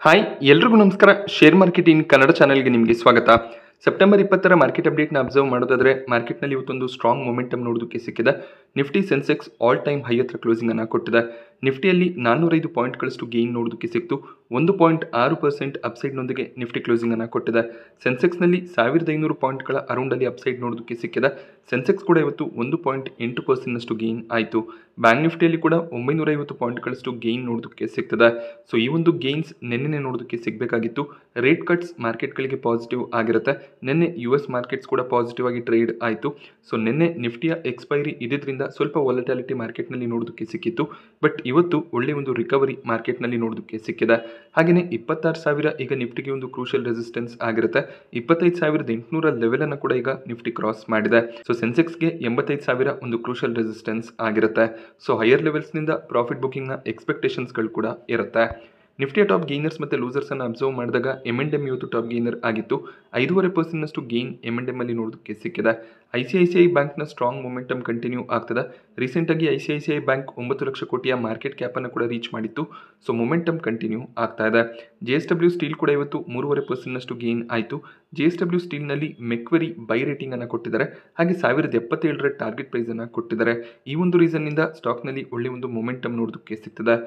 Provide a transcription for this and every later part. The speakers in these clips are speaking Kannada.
ಹಾಯ್ ಎಲ್ರಿಗೂ ನಮಸ್ಕಾರ. ಶೇರ್ ಮಾರ್ಕೆಟ್ ಇನ್ ಕನ್ನಡ ಚಾನೆಲ್ಗೆ ನಿಮಗೆ ಸ್ವಾಗತ. ಸೆಪ್ಟೆಂಬರ್ 20ರ ಮಾರ್ಕೆಟ್ ಅಪ್ಡೇಟ್ನ ಅಬ್ಸರ್ವ್ ಮಾಡೋದಾದ್ರೆ ಮಾರ್ಕೆಟ್ನಲ್ಲಿ ಇವತ್ತೊಂದು ಸ್ಟ್ರಾಂಗ್ ಮೊಮೆಂಟಮ್ ನೋಡೋದಕ್ಕೆ ಸಿಕ್ಕಿದೆ. Nifty Sensex all time high ಹತ್ರ ಕ್ಲೋಸಿಂಗ್ ಅನ್ನು ಕೊಟ್ಟಿದೆ. ನಿಫ್ಟಿಯಲ್ಲಿ 405 ಪಾಯಿಂಟ್ಗಳಷ್ಟು ಗೇನ್ ನೋಡೋದಕ್ಕೆ ಸಿಕ್ತು. 1.6% ಅಪ್ಸೈಡ್ನೊಂದಿಗೆ ನಿಫ್ಟಿ ಕ್ಲೋಸಿಂಗ್ ಅನ್ನು ಕೊಟ್ಟಿದೆ. ಸೆನ್ಸೆಕ್ಸ್ನಲ್ಲಿ 1500 ಪಾಯಿಂಟ್ಗಳ ಅರೌಂಡಲ್ಲಿ ಅಪ್ಸೈಡ್ ನೋಡೋದಕ್ಕೆ ಸಿಕ್ಕಿದೆ. ಸೆನ್ಸೆಕ್ಸ್ ಕೂಡ ಇವತ್ತು 1.8% ಗೇನ್ ಆಯಿತು. ಬ್ಯಾಂಕ್ ನಿಫ್ಟಿಯಲ್ಲಿ ಕೂಡ 950 ಪಾಯಿಂಟ್ಗಳಷ್ಟು ಗೇನ್ ನೋಡೋದಕ್ಕೆ ಸಿಗ್ತದೆ. ಸೊ ಈ ಒಂದು ಗೇನ್ಸ್ ನಿನ್ನೆ ನೋಡೋದಕ್ಕೆ ಸಿಗಬೇಕಾಗಿತ್ತು. ರೇಟ್ ಕಟ್ಸ್ ಮಾರ್ಕೆಟ್ಗಳಿಗೆ ಪಾಸಿಟಿವ್ ಆಗಿರುತ್ತೆ. ನಿನ್ನೆ US ಮಾರ್ಕೆಟ್ಸ್ ಕೂಡ ಪಾಸಿಟಿವ್ ಆಗಿ ಟ್ರೇಡ್ ಆಯಿತು. ಸೊ ನಿನ್ನೆ ನಿಫ್ಟಿಯ ಎಕ್ಸ್ಪೈರಿ ಇದ್ರಿಂದ ಸ್ವಲ್ಪ ವಾಲಟಾಲಿಟಿ ಮಾರ್ಕೆಟ್ನಲ್ಲಿ ನೋಡೋದಕ್ಕೆ ಸಿಕ್ಕಿತ್ತು. ಬಟ್ ಇವತ್ತು ಒಳ್ಳೆ ಒಂದು ರಿಕವರಿ ಮಾರ್ಕೆಟ್ನಲ್ಲಿ ನೋಡೋದಕ್ಕೆ ಸಿಕ್ಕಿದೆ. ಹಾಗೆಯೇ 26,000 ಈಗ ನಿಫ್ಟಿಗೆ ಒಂದು ಕ್ರೂಷಿಯಲ್ ರೆಸಿಸ್ಟೆನ್ಸ್ ಆಗಿರುತ್ತೆ. 25,800 ಲೆವೆಲ್ ಅನ್ನು ಕೂಡ ಈಗ ನಿಫ್ಟಿ ಕ್ರಾಸ್ ಮಾಡಿದೆ. ಸೊ ಸೆನ್ಸೆಕ್ಸ್ಗೆ 85,000 ಒಂದು ಕ್ರೂಷಿಯಲ್ ರೆಸಿಸ್ಟೆನ್ಸ್ ಆಗಿರುತ್ತೆ. ಸೊ ಹೈಯರ್ ಲೆವೆಲ್ಸ್ನಿಂದ ಪ್ರಾಫಿಟ್ ಬುಕಿಂಗ್ನ ಎಕ್ಸ್ಪೆಕ್ಟೇಷನ್ಸ್ಗಳು ಕೂಡ ಇರುತ್ತೆ. ನಿಫ್ಟಿಯ ಟಾಪ್ ಗೇನರ್ಸ್ ಮತ್ತು ಲೂಸರ್ಸ್ ಅನ್ನು ಅಬ್ಸರ್ವ್ ಮಾಡಿದಾಗ M&M ಇವತ್ತು ಟಾಪ್ ಗೇನರ್ ಆಗಿತ್ತು. 5.5% ಗೇನ್ M&M ಅಲ್ಲಿ ನೋಡೋದಕ್ಕೆ ಸಿಕ್ಕಿದೆ. ICICI ಬ್ಯಾಂಕ್ನ ಸ್ಟ್ರಾಂಗ್ ಮೊಮೆಂಟಮ್ ಕಂಟಿನ್ಯೂ ಆಗ್ತದೆ. ರೀಸೆಂಟಾಗಿ ICICI ಬ್ಯಾಂಕ್ 9 ಲಕ್ಷ ಕೋಟಿಯ ಮಾರ್ಕೆಟ್ ಕ್ಯಾಪನ್ನು ಕೂಡ ರೀಚ್ ಮಾಡಿತ್ತು. ಸೊ ಮೊಮೆಂಟಮ್ ಕಂಟಿನ್ಯೂ ಆಗ್ತಾ ಇದೆ. JSW ಸ್ಟೀಲ್ ಕೂಡ ಇವತ್ತು 3.5% ಗೇನ್ ಆಯಿತು. JSW ಸ್ಟೀಲ್ನಲ್ಲಿ ಮೆಕ್ವರಿ ಬೈ ರೇಟಿಂಗ್ ಅನ್ನು ಕೊಟ್ಟಿದ್ದಾರೆ. ಹಾಗೆ 1077ರ ಟಾರ್ಗೆಟ್ ಪ್ರೈಸ್ ಅನ್ನು ಕೊಟ್ಟಿದ್ದಾರೆ. ಈ ಒಂದು ರೀಸನ್ನಿಂದ ಸ್ಟಾಕ್ನಲ್ಲಿ ಒಳ್ಳೆ ಒಂದು ಮೊಮೆಂಟಮ್ ನೋಡೋದಕ್ಕೆ ಸಿಗ್ತದೆ.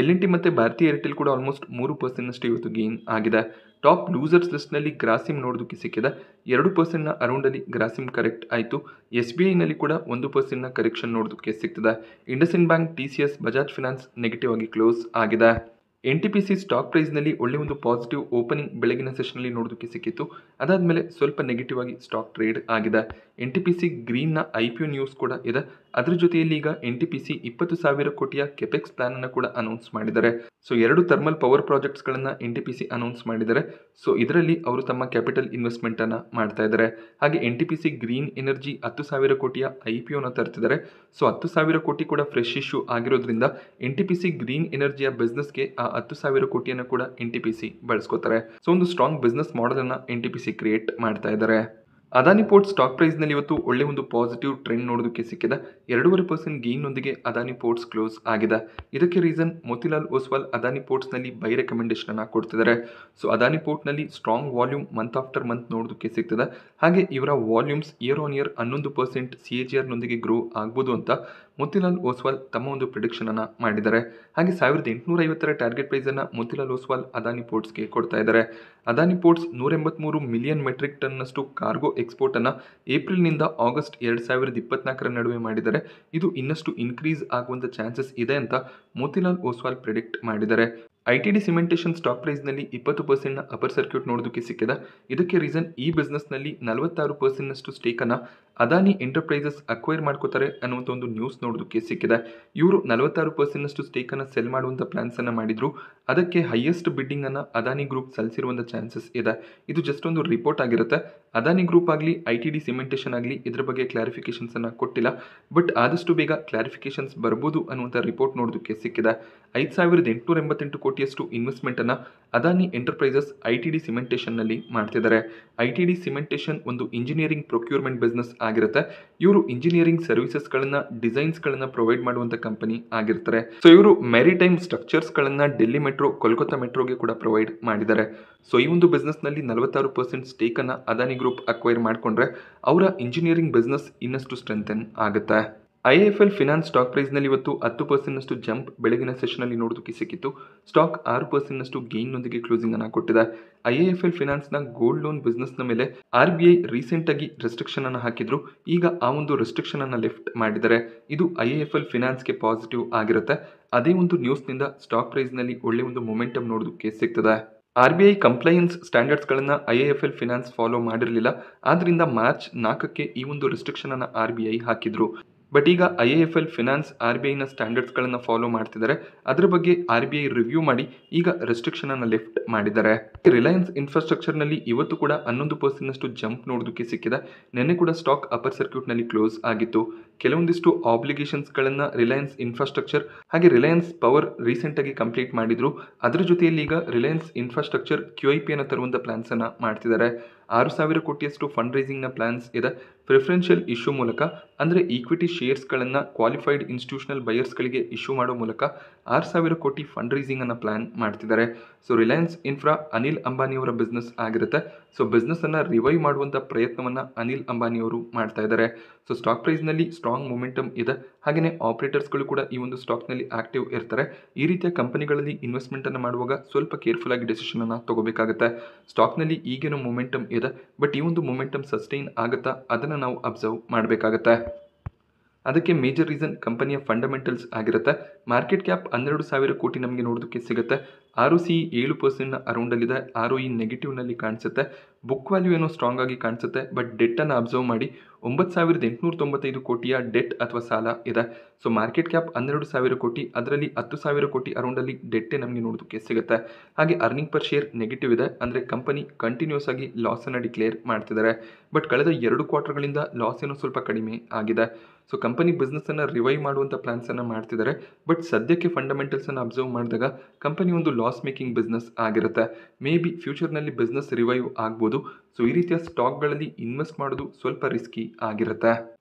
L&T ಮತ್ತು ಭಾರತೀಯ ಏರ್ಟೆಲ್ ಕೂಡ ಆಲ್ಮೋಸ್ಟ್ 3% ಇವತ್ತು ಗೇನ್ ಆಗಿದೆ. ಟಾಪ್ ಲೂಸರ್ಸ್ ಲಿಸ್ಟ್ನಲ್ಲಿ ಗ್ರಾಸಿಮ್ ನೋಡೋದಕ್ಕೆ ಸಿಕ್ಕಿದೆ. 2% ಅರೌಂಡಲ್ಲಿ ಗ್ರಾಸಿಮ್ ಕರೆಕ್ಟ್ ಆಯಿತು. SBIನಲ್ಲಿ ಕೂಡ 1% ಕರೆಕ್ಷನ್ ನೋಡೋದಕ್ಕೆ ಸಿಗ್ತದೆ. IndusInd bank, TCS, Bajaj finance negative ಆಗಿ ಕ್ಲೋಸ್ ಆಗಿದೆ. NTPC ಸ್ಟಾಕ್ ಪ್ರೈಸ್ನಲ್ಲಿ ಒಳ್ಳೆ ಒಂದು ಪಾಸಿಟಿವ್ ಓಪನಿಂಗ್ ಬೆಳಗಿನ ಸೆಷನ್ನಲ್ಲಿ ನೋಡೋದಕ್ಕೆ ಸಿಕ್ಕಿತ್ತು. ಅದಾದಮೇಲೆ ಸ್ವಲ್ಪ ನೆಗೆಟಿವ್ ಆಗಿ ಸ್ಟಾಕ್ ಟ್ರೇಡ್ ಆಗಿದೆ. NTPC ಗ್ರೀನ್ನ IPO ನ್ಯೂಸ್ ಕೂಡ ಇದೆ. ಅದರ ಜೊತೆಯಲ್ಲಿ ಈಗ NTPC 20,000 ಕೋಟಿಯ ಕೆಪೆಕ್ಸ್ ಪ್ಲಾನ್ ಅನ್ನು ಕೂಡ ಅನೌನ್ಸ್ ಮಾಡಿದ್ದಾರೆ. ಸೊ 2 ಥರ್ಮಲ್ ಪವರ್ ಪ್ರಾಜೆಕ್ಟ್ಸ್ಗಳನ್ನು NTPC ಅನೌನ್ಸ್ ಮಾಡಿದ್ದಾರೆ. ಸೊ ಇದರಲ್ಲಿ ಅವರು ತಮ್ಮ ಕ್ಯಾಪಿಟಲ್ ಇನ್ವೆಸ್ಟ್ಮೆಂಟ್ ಅನ್ನು ಮಾಡ್ತಾ ಇದ್ದಾರೆ. ಹಾಗೆ NTPC ಗ್ರೀನ್ ಎನರ್ಜಿ 10,000 ಕೋಟಿಯ IPOನ ತರ್ತಿದ್ದಾರೆ. ಸೊ 10,000 ಕೋಟಿ ಕೂಡ ಫ್ರೆಶ್ ಇಶ್ಯೂ ಆಗಿರೋದ್ರಿಂದ NTPC ಗ್ರೀನ್ ಎನರ್ಜಿಯ ಬಿಸ್ನೆಸ್ಗೆ ಆ 10,000 ಕೋಟಿಯನ್ನು ಕೂಡ NTPC ಬಳಸ್ಕೋತಾರೆ. ಸೊ ಒಂದು ಸ್ಟ್ರಾಂಗ್ ಬಿಸ್ನೆಸ್ ಮಾಡೆಲ್ ಅನ್ನು NTPC ಕ್ರಿಯೇಟ್ ಮಾಡ್ತಾ ಇದ್ದಾರೆ. ಅದಾನಿ ಪೋರ್ಟ್ ಸ್ಟಾಕ್ ಪ್ರೈಸ್ನಲ್ಲಿ ಇವತ್ತು ಒಳ್ಳೆ ಒಂದು ಪಾಸಿಟಿವ್ ಟ್ರೆಂಡ್ ನೋಡೋದಕ್ಕೆ ಸಿಕ್ಕಿದೆ. 2.5% ಗೇನ್ನೊಂದಿಗೆ ಅದಾನಿ ಪೋರ್ಟ್ಸ್ ಕ್ಲೋಸ್ ಆಗಿದೆ. ಇದಕ್ಕೆ ರೀಸನ್ ಮೋತಿಲಾಲ್ ಓಸ್ವಾಲ್ ಅದಾನಿ ಪೋರ್ಟ್ಸ್ನಲ್ಲಿ ಬೈ ರೆಕಮೆಂಡೇಶನ್ ಅನ್ನು ಕೊಡ್ತಿದ್ದಾರೆ. ಸೊ ಅದಾನಿ ಪೋರ್ಟ್ನಲ್ಲಿ strong volume month after month ನೋಡೋದಕ್ಕೆ ಸಿಗ್ತದೆ. ಹಾಗೆ ಇವರ ವಾಲ್ಯೂಮ್ಸ್ ಇಯರ್ ಆನ್ ಇಯರ್ 11% CAGRನೊಂದಿಗೆ ಗ್ರೋ ಆಗ್ಬೋದು ಅಂತ ಮೋತಿಲಾಲ್ ಓಸ್ವಾಲ್ ತಮ್ಮ ಒಂದು ಪ್ರಿಡಿಕ್ಷನ್ ಅನ್ನು ಮಾಡಿದ್ದಾರೆ. ಹಾಗೆ 1850ರ ಟಾರ್ಗೆಟ್ ಪ್ರೈಸ್ ಅನ್ನು ಮೋತಿಲಾಲ್ ಓಸ್ವಾಲ್ ಅದಾನಿ ಪೋರ್ಟ್ಸ್ಗೆ ಕೊಡ್ತಾ ಇದ್ದಾರೆ. ಅದಾನಿ ಪೋರ್ಟ್ಸ್ 183 ಮಿಲಿಯನ್ ಮೆಟ್ರಿಕ್ ಟನ್ನಷ್ಟು ಕಾರ್ಗೋ ಎಕ್ಸ್ಪೋರ್ಟ್ ಅನ್ನು ಏಪ್ರಿಲ್ನಿಂದ ಆಗಸ್ಟ್ 2024ರ ನಡುವೆ ಮಾಡಿದ್ದಾರೆ. ಇದು ಇನ್ನಷ್ಟು ಇನ್ಕ್ರೀಸ್ ಆಗುವಂಥ ಚಾನ್ಸಸ್ ಇದೆ ಅಂತ ಮೋತಿಲಾಲ್ ಓಸ್ವಾಲ್ ಪ್ರಿಡಿಕ್ಟ್ ಮಾಡಿದ್ದಾರೆ. ITD ಸಿಮೆಂಟೇಷನ್ ಸ್ಟಾಕ್ ಪ್ರೈಸ್ನಲ್ಲಿ 20% ಅಪರ್ ಸರ್ಕ್ಯೂಟ್ ನೋಡೋದಕ್ಕೆ ಸಿಕ್ಕಿದೆ. ಇದಕ್ಕೆ ರೀಸನ್ ಈ ಬಿಸ್ನೆಸ್ನಲ್ಲಿ 46% ಸ್ಟೇಕನ್ನು ಅದಾನಿ ಎಂಟರ್ಪ್ರೈಸಸ್ ಅಕ್ವೈರ್ ಮಾಡ್ಕೋತಾರೆ ಅನ್ನುವಂಥ ಒಂದು ನ್ಯೂಸ್ ನೋಡೋದಕ್ಕೆ ಸಿಕ್ಕಿದೆ. ಇವರು 46% ಸ್ಟೇಕನ್ನು ಸೆಲ್ ಮಾಡುವಂಥ ಪ್ಲಾನ್ಸನ್ನು ಮಾಡಿದ್ರು. ಅದಕ್ಕೆ ಹೈಯೆಸ್ಟ್ ಬಿಡ್ಡಿಂಗ್ ಅನ್ನು ಅದಾನಿ ಗ್ರೂಪ್ ಸಲ್ಲಿಸಿರುವಂಥ ಚಾನ್ಸಸ್ ಇದೆ. ಇದು ಜಸ್ಟ್ ಒಂದು ರಿಪೋರ್ಟ್ ಆಗಿರುತ್ತೆ. ಅದಾನಿ ಗ್ರೂಪ್ ಆಗಲಿ ITD ಸಿಮೆಂಟೇಷನ್ ಆಗಲಿ ಇದ್ರ ಬಗ್ಗೆ ಕ್ಲಾರಿಫಿಕೇಶನ್ಸ್ ಅನ್ನು ಕೊಟ್ಟಿಲ್ಲ. ಬಟ್ ಆದಷ್ಟು ಬೇಗ ಕ್ಲಾರಿಫಿಕೇಶನ್ಸ್ ಬರ್ಬೋದು ಅನ್ನುವಂಥ ರಿಪೋರ್ಟ್ ನೋಡೋದಕ್ಕೆ ಸಿಕ್ಕಿದೆ. 5,888 ಕೋಟಿಯಷ್ಟು ಇನ್ವೆಸ್ಟ್ಮೆಂಟ್ ಅನ್ನು ಅದಾನಿ ಎಂಟರ್ಪ್ರೈಸಸ್ ITD ಸಿಮೆಂಟೇಷನ್ನಲ್ಲಿ ಮಾಡ್ತಿದ್ದಾರೆ. ITD ಸಿಮೆಂಟೇಷನ್ ಒಂದು ಇಂಜಿನಿಯರಿಂಗ್ ಪ್ರೊಕ್ಯೂರ್ಮೆಂಟ್ ಬಿಸ್ನೆಸ್ ಆಗಿರುತ್ತೆ. ಇವರು ಇಂಜಿನಿಯರಿಂಗ್ ಸರ್ವಿಸಸ್ಗಳನ್ನು ಡಿಸೈನ್ಸ್ಗಳನ್ನು ಪ್ರೊವೈಡ್ ಮಾಡುವಂಥ ಕಂಪನಿ ಆಗಿರ್ತಾರೆ. ಸೊ ಇವರು ಮ್ಯಾರಿಟೈಮ್ ಸ್ಟ್ರಕ್ಚರ್ಸ್ಗಳನ್ನು ಡೆಲ್ಲಿ ಮೆಟ್ರೋ, ಕೋಲ್ಕತ್ತಾ ಮೆಟ್ರೋಗೆ ಕೂಡ ಪ್ರೊವೈಡ್ ಮಾಡಿದ್ದಾರೆ. ಸೊ ಈ ಒಂದು ಬಿಸ್ನೆಸ್ನಲ್ಲಿ 46% ಸ್ಟೇಕನ್ನು ಅದಾನಿ ಗ್ರೂಪ್ ಅಕ್ವೈರ್ ಮಾಡಿಕೊಂಡ್ರೆ ಅವರ ಇಂಜಿನಿಯರಿಂಗ್ ಬಿಸ್ನೆಸ್ ಇನ್ನಷ್ಟು ಸ್ಟ್ರೆಂಥನ್ ಆಗುತ್ತೆ. IIFL ಫಿನಾನ್ಸ್ ಸ್ಟಾಕ್ ಪ್ರೈಸ್ನಲ್ಲಿ ಇವತ್ತು 10% ಜಂಪ್ ಬೆಳಗಿನ ಸೆಷನ್ನಲ್ಲಿ ನೋಡೋದಕ್ಕೆ ಸಿಕ್ಕಿತ್ತು. ಸ್ಟಾಕ್ 6% ಗೇನ್ನೊಂದಿಗೆ ಕ್ಲೋಸಿಂಗ್ ಅನ್ನು ಕೊಟ್ಟಿದೆ. IIFL ಫಿನಾನ್ಸ್ನ ಗೋಲ್ಡ್ ಲೋನ್ ಬಿಸ್ನೆಸ್ನ ಮೇಲೆ RBI ರೀಸೆಂಟಾಗಿ ರೆಸ್ಟ್ರಿಕ್ಷನ್ ಅನ್ನು ಹಾಕಿದ್ರು. ಈಗ ಆ ಒಂದು ರೆಸ್ಟ್ರಿಕ್ಷನ್ ಅನ್ನು ಲಿಫ್ಟ್ ಮಾಡಿದ್ದಾರೆ. ಇದು IIFL ಫಿನಾನ್ಸ್ಗೆ ಪಾಸಿಟಿವ್ ಆಗಿರುತ್ತೆ. ಅದೇ ಒಂದು ನ್ಯೂಸ್ನಿಂದ ಸ್ಟಾಕ್ ಪ್ರೈಸ್ನಲ್ಲಿ ಒಳ್ಳೆ ಒಂದು ಮೊಮೆಂಟಮ್ ನೋಡೋದಕ್ಕೆ ಸಿಗ್ತದೆ. RBI ಕಂಪ್ಲೈಯನ್ಸ್ ಸ್ಟ್ಯಾಂಡರ್ಡ್ಸ್ಗಳನ್ನು IIFL ಫಿನಾನ್ಸ್ ಫಾಲೋ ಮಾಡಿರಲಿಲ್ಲ. ಆದ್ದರಿಂದ ಮಾರ್ಚ್ 4ಕ್ಕೆ ಈ ಒಂದು ರೆಸ್ಟ್ರಿಕ್ಷನ್ ಅನ್ನು RBI ಹಾಕಿದ್ರು. ಬಟ್ ಈಗ IIFL ಫಿನಾನ್ಸ್ RBIನ ಸ್ಟ್ಯಾಂಡರ್ಡ್ಸ್ಗಳನ್ನು ಫಾಲೋ ಮಾಡ್ತಿದ್ದಾರೆ. ಅದರ ಬಗ್ಗೆ RBI ರಿವ್ಯೂ ಮಾಡಿ ಈಗ ರೆಸ್ಟ್ರಿಕ್ಷನ್ ಅನ್ನು ಲಿಫ್ಟ್ ಮಾಡಿದ್ದಾರೆ. ರಿಲಯನ್ಸ್ ಇನ್ಫ್ರಾಸ್ಟ್ರಕ್ಚರ್ನಲ್ಲಿ ಇವತ್ತು ಕೂಡ 11% ಜಂಪ್ ನೋಡೋದಕ್ಕೆ ಸಿಕ್ಕಿದೆ. ನಿನ್ನೆ ಕೂಡ ಸ್ಟಾಕ್ ಅಪರ್ ಸರ್ಕ್ಯೂಟ್ನಲ್ಲಿ ಕ್ಲೋಸ್ ಆಗಿತ್ತು. ಕೆಲವೊಂದಿಷ್ಟು ಆಬ್ಲಿಗೇಷನ್ಸ್ಗಳನ್ನು ರಿಲಯನ್ಸ್ ಇನ್ಫ್ರಾಸ್ಟ್ರಕ್ಚರ್ ಹಾಗೆ ರಿಲಯನ್ಸ್ ಪವರ್ ರೀಸೆಂಟಾಗಿ ಕಂಪ್ಲೀಟ್ ಮಾಡಿದ್ರು. ಅದರ ಜೊತೆಯಲ್ಲಿ ಈಗ ರಿಲಯನ್ಸ್ ಇನ್ಫ್ರಾಸ್ಟ್ರಕ್ಚರ್ QIP ಅನ್ನು ತರುವಂಥ ಪ್ಲಾನ್ಸ್ ಅನ್ನು ಮಾಡ್ತಿದ್ದಾರೆ. 6,000 ಕೋಟಿಯಷ್ಟು ಫಂಡ್ ರೈಸಿಂಗ್ನ ಪ್ಲಾನ್ಸ್ ಇದೆ. ಪ್ರಿಫರೆನ್ಷಿಯಲ್ ಇಶ್ಯೂ ಮೂಲಕ ಅಂದರೆ ಈಕ್ವಿಟಿ ಶೇರ್ಸ್ಗಳನ್ನು ಕ್ವಾಲಿಫೈಡ್ ಇನ್ಸ್ಟಿಟ್ಯೂಷನಲ್ ಬಯರ್ಸ್ಗಳಿಗೆ ಇಶ್ಯೂ ಮಾಡೋ ಮೂಲಕ 6,000 ಕೋಟಿ ಫಂಡ್ ರೈಸಿಂಗ್ ಅನ್ನು ಪ್ಲಾನ್ ಮಾಡ್ತಿದ್ದಾರೆ. ಸೊ ರಿಲಯನ್ಸ್ ಇನ್ಫ್ರಾ ಅನಿಲ್ ಅಂಬಾನಿಯವರ ಬಿಸ್ನೆಸ್ ಆಗಿರುತ್ತೆ. ಸೊ ಬಿಸ್ನೆಸ್ಸನ್ನು ರಿವೈವ್ ಮಾಡುವಂಥ ಪ್ರಯತ್ನವನ್ನು ಅನಿಲ್ ಅಂಬಾನಿಯವರು ಮಾಡ್ತಾ ಇದ್ದಾರೆ. ಸೊ ಸ್ಟಾಕ್ ಪ್ರೈಸ್ನಲ್ಲಿ ಸ್ಟ್ರಾಂಗ್ ಮೊಮೆಂಟಮ್ ಇದೆ. ಹಾಗೆಯೇ ಆಪರೇಟರ್ಸ್ಗಳು ಕೂಡ ಈ ಒಂದು ಸ್ಟಾಕ್ನಲ್ಲಿ ಆಕ್ಟಿವ್ ಇರ್ತಾರೆ. ಈ ರೀತಿಯ ಕಂಪನಿಗಳಲ್ಲಿ ಇನ್ವೆಸ್ಟ್ಮೆಂಟನ್ನು ಮಾಡುವಾಗ ಸ್ವಲ್ಪ ಕೇರ್ಫುಲ್ ಆಗಿ ಡೆಸಿಷನನ್ನು ತಗೋಬೇಕಾಗುತ್ತೆ. ಸ್ಟಾಕ್ನಲ್ಲಿ ಈಗೇನೋ ಮೊಮೆಂಟಮ್ ಇದೆ, ಬಟ್ ಈ ಒಂದು ಮೊಮೆಂಟಮ್ ಸಸ್ಟೈನ್ ಆಗುತ್ತಾ ಅದನ್ನು ನಾವು ಅಬ್ಸರ್ವ್ ಮಾಡಬೇಕಾಗತ್ತೆ. ಅದಕ್ಕೆ ಮೇಜರ್ ರೀಸನ್ ಕಂಪನಿಯ ಫಂಡಮೆಂಟಲ್ಸ್ ಆಗಿರುತ್ತೆ. ಮಾರ್ಕೆಟ್ ಕ್ಯಾಪ್ 12,000 ಕೋಟಿ ನಮಗೆ ನೋಡೋದಕ್ಕೆ ಸಿಗುತ್ತೆ. ROCE 7% ಅರೌಂಡಲ್ಲಿದೆ. ROE ನೆಗೆಟಿವ್ನಲ್ಲಿ ಕಾಣಿಸುತ್ತೆ. ಬುಕ್ ವ್ಯಾಲ್ಯೂ ಏನೋ ಸ್ಟ್ರಾಂಗ್ ಆಗಿ ಕಾಣಿಸುತ್ತೆ, ಬಟ್ ಡೆಟ್ಟನ್ನು ಅಬ್ಸರ್ವ್ ಮಾಡಿ 9,895 ಕೋಟಿಯ ಡೆಟ್ ಅಥವಾ ಸಾಲ ಇದೆ. ಸೊ ಮಾರ್ಕೆಟ್ ಕ್ಯಾಪ್ 12,000 ಕೋಟಿ, ಅದರಲ್ಲಿ 10,000 ಕೋಟಿ ಅರೌಂಡಲ್ಲಿ ಡೆಟ್ಟೆ ನಮಗೆ ನೋಡೋದಕ್ಕೆ ಸಿಗುತ್ತೆ. ಹಾಗೆ ಅರ್ನಿಂಗ್ ಪರ್ ಶೇರ್ ನೆಗೆಟಿವ್ ಇದೆ, ಅಂದರೆ ಕಂಪನಿ ಕಂಟಿನ್ಯೂಸ್ ಆಗಿ ಲಾಸನ್ನು ಡಿಕ್ಲೇರ್ ಮಾಡ್ತಿದ್ದಾರೆ. ಬಟ್ ಕಳೆದ 2 ಕ್ವಾರ್ಟರ್ಗಳಿಂದ ಲಾಸ್ ಏನೋ ಸ್ವಲ್ಪ ಕಡಿಮೆ ಆಗಿದೆ. ಸೊ ಕಂಪನಿ ಬಿಸ್ನೆಸ್ಸನ್ನು ರಿವೈವ್ ಮಾಡುವಂಥ ಪ್ಲಾನ್ಸನ್ನು ಮಾಡ್ತಿದ್ದಾರೆ. ಬಟ್ ಸದ್ಯಕ್ಕೆ ಫಂಡಮೆಂಟಲ್ಸನ್ನು ಅಬ್ಸರ್ವ್ ಮಾಡಿದಾಗ ಕಂಪನಿ ಒಂದು ಲಾಸ್ ಮೇಕಿಂಗ್ ಬಿಸ್ನೆಸ್ ಆಗಿರುತ್ತೆ. ಮೇ ಬಿ ಫ್ಯೂಚರ್ನಲ್ಲಿ ಬಿಸ್ನೆಸ್ ರಿವೈವ್ ಆಗ್ಬೋದು. ಸೊ ಈ ರೀತಿಯ ಸ್ಟಾಕ್ಗಳಲ್ಲಿ ಇನ್ವೆಸ್ಟ್ ಮಾಡೋದು ಸ್ವಲ್ಪ ರಿಸ್ಕಿ ಆಗಿರುತ್ತೆ.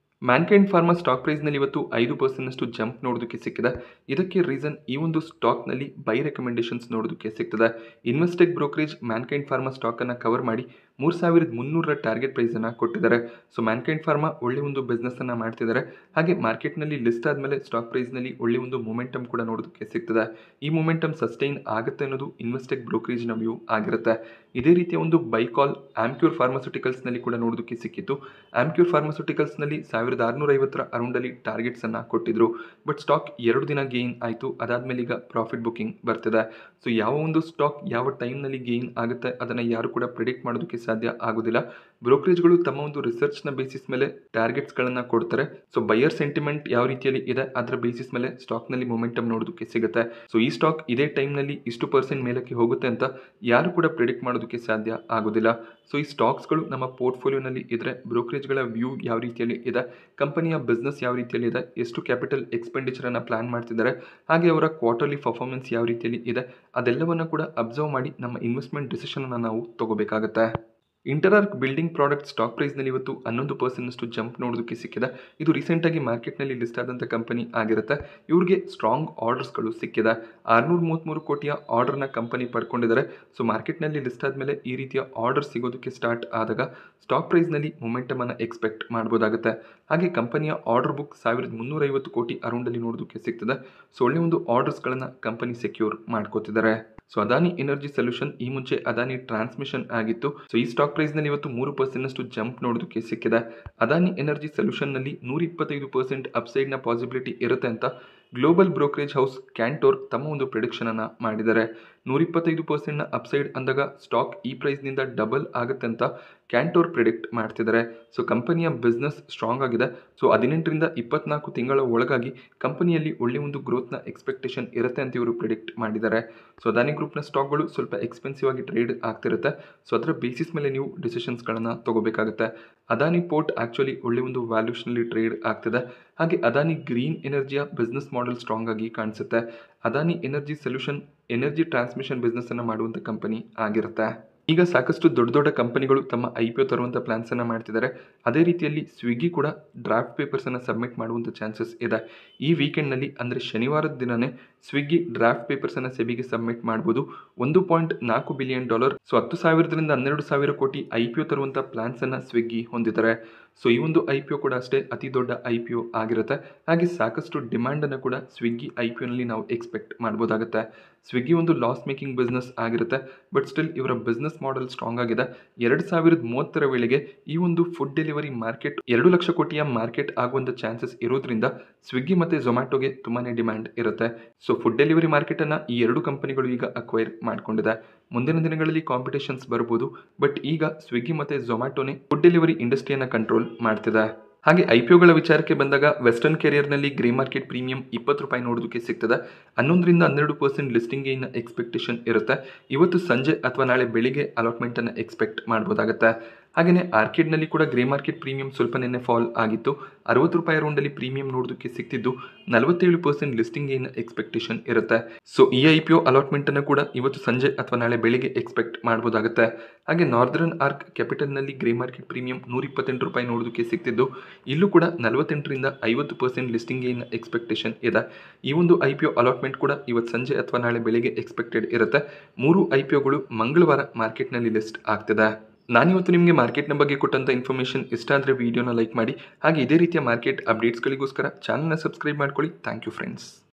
ಮ್ಯಾನ್ಕೈಂಡ್ ಫಾರ್ಮಾ ಸ್ಟಾಕ್ ಪ್ರೈಸ್ನಲ್ಲಿ ಇವತ್ತು 5% ಜಂಪ್ ನೋಡೋದಕ್ಕೆ ಸಿಕ್ಕಿದೆ. ಇದಕ್ಕೆ ರೀಸನ್ ಈ ಒಂದು ಸ್ಟಾಕ್ನಲ್ಲಿ ಬೈ ರೆಕಮೆಂಡೇಷನ್ಸ್ ನೋಡೋದಕ್ಕೆ ಸಿಗ್ತದೆ. ಇನ್ವೆಸ್ಟೆಕ್ ಬ್ರೋಕರೇಜ್ ಮ್ಯಾನ್ಕೈಂಡ್ ಫಾರ್ಮಾ ಸ್ಟಾಕನ್ನು ಕವರ್ ಮಾಡಿ 3,300 ಟಾರ್ಗೆಟ್ ಪ್ರೈಸನ್ನು ಕೊಟ್ಟಿದ್ದಾರೆ. ಸೊ ಮ್ಯಾನ್ಕೈಂಡ್ ಫಾರ್ಮಾ ಒಳ್ಳೆ ಒಂದು ಬಿಸ್ನೆಸ್ಸನ್ನು ಮಾಡ್ತಿದ್ದಾರೆ. ಹಾಗೆ ಮಾರ್ಕೆಟ್ನಲ್ಲಿ ಲಿಸ್ಟ್ ಆದಮೇಲೆ ಸ್ಟಾಕ್ ಪ್ರೈಸ್ನಲ್ಲಿ ಒಳ್ಳೆ ಒಂದು ಮೊಮೆಂಟಮ್ ಕೂಡ ನೋಡೋದಕ್ಕೆ ಸಿಗ್ತದೆ. ಈ ಮೊಮೆಂಟಮ್ ಸಸ್ಟೈನ್ ಆಗುತ್ತೆ ಅನ್ನೋದು ಇನ್ವೆಸ್ಟೆಕ್ ಬ್ರೋಕರೇಜ್ನ ವ್ಯೂ ಆಗಿರುತ್ತೆ. ಇದೇ ರೀತಿಯ ಒಂದು ಬೈ ಕಾಲ್ ಆಮ್ಕ್ಯೂರ್ ಫಾರ್ಮಾಸ್ಯೂಟಿಕಲ್ಸ್ನಲ್ಲಿ ಕೂಡ ನೋಡೋದಕ್ಕೆ ಸಿಕ್ಕಿತ್ತು. ಆಮ್ಕ್ಯೂರ್ ಫಾರ್ಮಾಸ್ಯೂಟಿಕಲ್ಸ್ನಲ್ಲಿ 1,650 ಅರೌಂಡಲ್ಲಿ ಟಾರ್ಗೆಟ್ಸನ್ನು ಕೊಟ್ಟಿದ್ರು. ಬಟ್ ಸ್ಟಾಕ್ 2 ದಿನ ಗೇನ್ ಆಯಿತು. ಅದಾದಮೇಲೆ ಈಗ ಪ್ರಾಫಿಟ್ ಬುಕ್ಕಿಂಗ್ ಬರ್ತಿದೆ. ಸೊ ಯಾವ ಒಂದು ಸ್ಟಾಕ್ ಯಾವ ಟೈಮ್ನಲ್ಲಿ ಗೇನ್ ಆಗುತ್ತೆ ಅದನ್ನು ಯಾರು ಕೂಡ ಪ್ರಿಡಿಕ್ಟ್ ಮಾಡೋದಕ್ಕೆ ಸಾಧ್ಯ ಆಗೋದಿಲ್ಲ. ಬ್ರೋಕರೇಜ್ಗಳು ತಮ್ಮ ಒಂದು ರಿಸರ್ಚ್ನ ಬೇಸಿಸ್ ಮೇಲೆ ಟಾರ್ಗೆಟ್ಸ್ಗಳನ್ನು ಕೊಡ್ತಾರೆ. ಸೊ ಬೈಯರ್ ಸೆಂಟಿಮೆಂಟ್ ಯಾವ ರೀತಿಯಲ್ಲಿ ಇದೆ ಅದರ ಬೇಸಿಸ್ ಮೇಲೆ ಸ್ಟಾಕ್ನಲ್ಲಿ ಮೊಮೆಂಟಮ್ ನೋಡೋದಕ್ಕೆ ಸಿಗುತ್ತೆ. ಸೊ ಈ ಸ್ಟಾಕ್ ಇದೇ ಟೈಮ್ನಲ್ಲಿ ಇಷ್ಟು % ಮೇಲಕ್ಕೆ ಹೋಗುತ್ತೆ ಅಂತ ಯಾರು ಕೂಡ ಪ್ರಿಡಿಕ್ಟ್ ಮಾಡೋದಕ್ಕೆ ಸಾಧ್ಯ ಆಗೋದಿಲ್ಲ. ಸೊ ಈ ಸ್ಟಾಕ್ಸ್ಗಳು ನಮ್ಮ ಪೋರ್ಟ್ಫೋಲಿಯೋನಲ್ಲಿ ಇದ್ದರೆ ಬ್ರೋಕರೇಜ್ಗಳ ವ್ಯೂ ಯಾವ ರೀತಿಯಲ್ಲಿ ಇದೆ, ಕಂಪನಿಯ ಬಿಸ್ನೆಸ್ ಯಾವ ರೀತಿಯಲ್ಲಿ ಇದೆ, ಎಷ್ಟು ಕ್ಯಾಪಿಟಲ್ ಎಕ್ಸ್ಪೆಂಡಿಚರನ್ನು ಪ್ಲಾನ್ ಮಾಡ್ತಿದ್ದಾರೆ, ಹಾಗೆ ಅವರ ಕ್ವಾರ್ಟರ್ಲಿ ಪರ್ಫಾರ್ಮೆನ್ಸ್ ಯಾವ ರೀತಿಯಲ್ಲಿ ಇದೆ, ಅದೆಲ್ಲವನ್ನು ಕೂಡ ಅಬ್ಸರ್ವ್ ಮಾಡಿ ನಮ್ಮ ಇನ್ವೆಸ್ಟ್ಮೆಂಟ್ ಡಿಸಿಷನನ್ನು ನಾವು ತಗೋಬೇಕಾಗುತ್ತೆ. ಇಂಟರಾರ್ಕ್ ಬಿಲ್ಡಿಂಗ್ ಪ್ರಾಡಕ್ಟ್ ಸ್ಟಾಕ್ ಪ್ರೈಸ್ನಲ್ಲಿ ಇವತ್ತು 11% ಜಂಪ್ ನೋಡೋದಕ್ಕೆ ಸಿಕ್ಕಿದೆ. ಇದು ರೀಸೆಂಟಾಗಿ ಮಾರ್ಕೆಟ್ನಲ್ಲಿ ಲಿಸ್ಟ್ ಆದಂಥ ಕಂಪನಿ ಆಗಿರುತ್ತೆ. ಇವ್ರಿಗೆ ಸ್ಟ್ರಾಂಗ್ ಆರ್ಡರ್ಸ್ಗಳು ಸಿಕ್ಕಿದೆ. 633 ಕೋಟಿಯ ಆರ್ಡರ್ನ ಕಂಪನಿ ಪಡ್ಕೊಂಡಿದ್ದಾರೆ. ಸೊ ಮಾರ್ಕೆಟ್ನಲ್ಲಿ ಲಿಸ್ಟ್ ಆದಮೇಲೆ ಈ ರೀತಿಯ ಆರ್ಡರ್ ಸಿಗೋದಕ್ಕೆ ಸ್ಟಾರ್ಟ್ ಆದಾಗ ಸ್ಟಾಕ್ ಪ್ರೈಸ್ನಲ್ಲಿ ಮೊಮೆಂಟಮನ್ನು ಎಕ್ಸ್ಪೆಕ್ಟ್ ಮಾಡ್ಬೋದಾಗುತ್ತೆ. ಹಾಗೆ ಕಂಪನಿಯ ಆರ್ಡರ್ ಬುಕ್ 1,350 ಕೋಟಿ ಅರೌಂಡಲ್ಲಿ ನೋಡೋದಕ್ಕೆ ಸಿಗ್ತದೆ. ಸೊ ಒಳ್ಳೆ ಒಂದು ಆರ್ಡರ್ಸ್ಗಳನ್ನು ಕಂಪನಿ ಸೆಕ್ಯೂರ್ ಮಾಡ್ಕೋತಿದ್ದಾರೆ. ಸೊ ಅದಾನಿ ಎನರ್ಜಿ ಸೊಲ್ಯೂಷನ್ ಈ ಮುಂಚೆ ಅದಾನಿ ಟ್ರಾನ್ಸ್ಮಿಷನ್ ಆಗಿತ್ತು. ಸೊ ಈ ಸ್ಟಾಕ್ ಪ್ರೈಸ್ನಲ್ಲಿ ಇವತ್ತು 3% ಜಂಪ್ ನೋಡೋದಕ್ಕೆ ಸಿಕ್ಕಿದೆ. ಅದಾನಿ ಎನರ್ಜಿ ಸೊಲ್ಯೂಷನ್ನಲ್ಲಿ 125% ಅಪ್ಸೈಡ್ನ ಪಾಸಿಬಿಲಿಟಿ ಇರುತ್ತೆ ಅಂತ ಗ್ಲೋಬಲ್ ಬ್ರೋಕರೇಜ್ ಹೌಸ್ ಕ್ಯಾಂಟೋರ್ ತಮ್ಮ ಒಂದು ಪ್ರಿಡಿಕ್ಷನನ್ನು ಮಾಡಿದ್ದಾರೆ. 125% ಅಪ್ಸೈಡ್ ಅಂದಾಗ ಸ್ಟಾಕ್ ಈ ಪ್ರೈಸ್ನಿಂದ ಡಬಲ್ ಆಗುತ್ತೆ ಅಂತ ಕ್ಯಾಂಟೋರ್ ಪ್ರಿಡಿಕ್ಟ್ ಮಾಡ್ತಿದ್ದಾರೆ. ಸೊ ಕಂಪನಿಯ ಬಿಸ್ನೆಸ್ ಸ್ಟ್ರಾಂಗ್ ಆಗಿದೆ. ಸೊ 18ರಿಂದ 24 ತಿಂಗಳ ಒಳಗಾಗಿ ಕಂಪನಿಯಲ್ಲಿ ಒಳ್ಳೆ ಒಂದು ಗ್ರೋತ್ನ ಎಕ್ಸ್ಪೆಕ್ಟೇಷನ್ ಇರುತ್ತೆ ಅಂತ ಇವರು ಪ್ರಿಡಿಕ್ಟ್ ಮಾಡಿದ್ದಾರೆ. ಸೊ ಅದಾನಿ ಗ್ರೂಪ್ನ ಸ್ಟಾಕ್ಗಳು ಸ್ವಲ್ಪ ಎಕ್ಸ್ಪೆನ್ಸಿವ್ ಆಗಿ ಟ್ರೇಡ್ ಆಗ್ತಿರುತ್ತೆ. ಸೊ ಅದರ ಬೇಸಿಸ್ ಮೇಲೆ ನೀವು ಡಿಸಿಷನ್ಸ್ಗಳನ್ನು ತಗೋಬೇಕಾಗುತ್ತೆ. ಅದಾನಿ ಪೋರ್ಟ್ ಆ್ಯಕ್ಚುಲಿ ಒಳ್ಳೆ ಒಂದು ವ್ಯಾಲ್ಯೂಷನಲ್ಲಿ ಟ್ರೇಡ್ ಆಗ್ತಿದೆ. ಹಾಗೆ ಅದಾನಿ ಗ್ರೀನ್ ಎನರ್ಜಿಯ ಬಿಸ್ನೆಸ್ ಮಾಡೆಲ್ ಸ್ಟ್ರಾಂಗ್ ಆಗಿ ಕಾಣಿಸುತ್ತೆ. Adani energy solution energy transmission ಬಿಸ್ನೆಸ್ಸನ್ನು ಮಾಡುವಂಥ ಕಂಪನಿ ಆಗಿರುತ್ತೆ. ಈಗ ಸಾಕಷ್ಟು ದೊಡ್ಡ ದೊಡ್ಡ ಕಂಪನಿಗಳು ತಮ್ಮ IPO ತರುವಂಥ ಪ್ಲಾನ್ಸನ್ನು ಮಾಡ್ತಿದ್ದಾರೆ. ಅದೇ ರೀತಿಯಲ್ಲಿ ಸ್ವಿಗ್ಗಿ ಕೂಡ ಡ್ರಾಫ್ಟ್ ಪೇಪರ್ಸನ್ನು ಸಬ್ಮಿಟ್ ಮಾಡುವಂಥ ಚಾನ್ಸಸ್ ಇದೆ. ಈ ವೀಕೆಂಡ್ನಲ್ಲಿ ಅಂದರೆ ಶನಿವಾರದ ದಿನವೇ ಸ್ವಿಗ್ಗಿ ಡ್ರಾಫ್ಟ್ ಪೇಪರ್ಸನ್ನು ಸೆಬಿಗೆ ಸಬ್ಮಿಟ್ ಮಾಡ್ಬೋದು. $1.4 ಬಿಲಿಯನ್. ಸೊ 10,000ರಿಂದ 12,000 ಕೋಟಿ IPO ತರುವಂಥ ಪ್ಲಾನ್ಸನ್ನು ಸ್ವಿಗ್ಗಿ ಹೊಂದಿದ್ದಾರೆ. ಸೊ ಈ ಒಂದು IPO ಕೂಡ ಅಷ್ಟೇ ಅತಿ ದೊಡ್ಡ IPO ಆಗಿರುತ್ತೆ. ಹಾಗೆ ಸಾಕಷ್ಟು ಡಿಮ್ಯಾಂಡನ್ನು ಕೂಡ ಸ್ವಿಗ್ಗಿ IPOನಲ್ಲಿ ನಾವು ಎಕ್ಸ್ಪೆಕ್ಟ್ ಮಾಡ್ಬೋದಾಗುತ್ತೆ. ಸ್ವಿಗ್ಗಿ ಒಂದು ಲಾಸ್ ಮೇಕಿಂಗ್ ಬಿಸ್ನೆಸ್ ಆಗಿರುತ್ತೆ, ಬಟ್ ಸ್ಟಿಲ್ ಇವರ ಬಿಸ್ನೆಸ್ ಮಾಡೆಲ್ ಸ್ಟ್ರಾಂಗ್ ಆಗಿದೆ. 2030 ವೇಳೆಗೆ ಈ ಒಂದು ಫುಡ್ ಡೆಲಿವರಿ ಮಾರ್ಕೆಟ್ 2 ಲಕ್ಷ ಕೋಟಿಯ ಮಾರ್ಕೆಟ್ ಆಗುವಂಥ ಚಾನ್ಸಸ್ ಇರೋದ್ರಿಂದ ಸ್ವಿಗ್ಗಿ ಮತ್ತು ಝೊಮ್ಯಾಟೋಗೆ ತುಂಬಾ ಡಿಮ್ಯಾಂಡ್ ಇರುತ್ತೆ. ಸೊ ಫುಡ್ ಡೆಲಿವರಿ ಮಾರ್ಕೆಟನ್ನು ಈ 2 ಕಂಪನಿಗಳು ಈಗ ಅಕ್ವೈರ್ ಮಾಡ್ಕೊಂಡಿದೆ. ಮುಂದಿನ ದಿನಗಳಲ್ಲಿ ಕಾಂಪಿಟೇಷನ್ಸ್ ಬರ್ಬೋದು, ಬಟ್ ಈಗ ಸ್ವಿಗ್ಗಿ ಮತ್ತು ಝೊಮ್ಯಾಟೋನೇ ಫುಡ್ ಡೆಲಿವರಿ ಇಂಡಸ್ಟ್ರಿಯನ್ನು ಕಂಟ್ರೋಲ್ ಮಾಡ್ತಿದೆ. ಹಾಗೆ IPOಗಳ ವಿಚಾರಕ್ಕೆ ಬಂದಾಗ ವೆಸ್ಟರ್ನ್ ಕೆರಿಯರ್ನಲ್ಲಿ ಗ್ರೇ ಮಾರ್ಕೆಟ್ ಪ್ರೀಮಿಯಂ $20 ನೋಡೋದಕ್ಕೆ ಸಿಗ್ತದೆ. 11ರಿಂದ 12% ಲಿಸ್ಟಿಂಗ್ ಗೇನ್ ಎಕ್ಸ್ಪೆಕ್ಟೇಷನ್ ಇರುತ್ತೆ. ಇವತ್ತು ಸಂಜೆ ಅಥವಾ ನಾಳೆ ಬೆಳಿಗ್ಗೆ ಅಲಾಟ್ಮೆಂಟನ್ನು ಎಕ್ಸ್ಪೆಕ್ಟ್ ಮಾಡ್ಬೋದಾಗುತ್ತೆ. ಹಾಗೆಯೇ ಆರ್ಕಿಡ್ನಲ್ಲಿ ಕೂಡ ಗ್ರೇ ಮಾರ್ಕೆಟ್ ಪ್ರೀಮಿಯಂ ಸ್ವಲ್ಪ ನಿನ್ನೆ ಫಾಲ್ ಆಗಿತ್ತು. 60 ರೂಪಾಯಿ ರೌಂಡಲ್ಲಿ ಪ್ರೀಮಿಯಂ ನೋಡೋದಕ್ಕೆ ಸಿಗ್ತಿದ್ದು 47% ಲಿಸ್ಟಿಂಗ್ ಗೇನ್ ಎಕ್ಸ್ಪೆಕ್ಟೇಷನ್ ಇರುತ್ತೆ. ಸೊ ಈ IPO ಅಲಾಟ್ಮೆಂಟನ್ನು ಕೂಡ ಇವತ್ತು ಸಂಜೆ ಅಥವಾ ನಾಳೆ ಬೆಳಿಗ್ಗೆ ಎಕ್ಸ್ಪೆಕ್ಟ್ ಮಾಡ್ಬೋದಾಗುತ್ತೆ. ಹಾಗೆ ನಾರ್ದರ್ನ್ ಆರ್ಕ್ ಕ್ಯಾಪಿಟಲ್ನಲ್ಲಿ ಗ್ರೇ ಮಾರ್ಕೆಟ್ ಪ್ರೀಮಿಯಂ 128 ರೂಪಾಯಿ ನೋಡೋದಕ್ಕೆ ಸಿಗ್ತಿದ್ದು ಇಲ್ಲೂ ಕೂಡ 48ರಿಂದ 50% ಲಿಸ್ಟಿಂಗ್ ಗೇನ್ ಎಕ್ಸ್ಪೆಕ್ಟೇಷನ್ ಇದೆ. ಈ ಒಂದು IPO ಅಲಾಟ್ಮೆಂಟ್ ಕೂಡ ಇವತ್ತು ಸಂಜೆ ಅಥವಾ ನಾಳೆ ಬೆಳಿಗ್ಗೆ ಎಕ್ಸ್ಪೆಕ್ಟೆಡ್ ಇರುತ್ತೆ. 3 IPOಗಳು ಮಂಗಳವಾರ ಮಾರ್ಕೆಟ್ನಲ್ಲಿ ಲಿಸ್ಟ್ ಆಗ್ತಿದೆ. ನಾನಿವತ್ತು ನಿಮಗೆ ಮಾರ್ಕೆಟ್ನ ಬಗ್ಗೆ ಕೊಟ್ಟಂಥ ಇನ್ಫಾರ್ಮೇಷನ್ ಇಷ್ಟ ಆದರೆ ವಿಡಿಯೋನ ಲೈಕ್ ಮಾಡಿ. ಹಾಗೆ ಇದೇ ರೀತಿಯ ಮಾರ್ಕೆಟ್ ಅಪ್ಡೇಟ್ಸ್ಗಳಿಗೋಸ್ಕರ ಚಾನಲ್ನ ಸಬ್ಸ್ಕ್ರೈಬ್ ಮಾಡ್ಕೊಳ್ಳಿ. Thank you friends.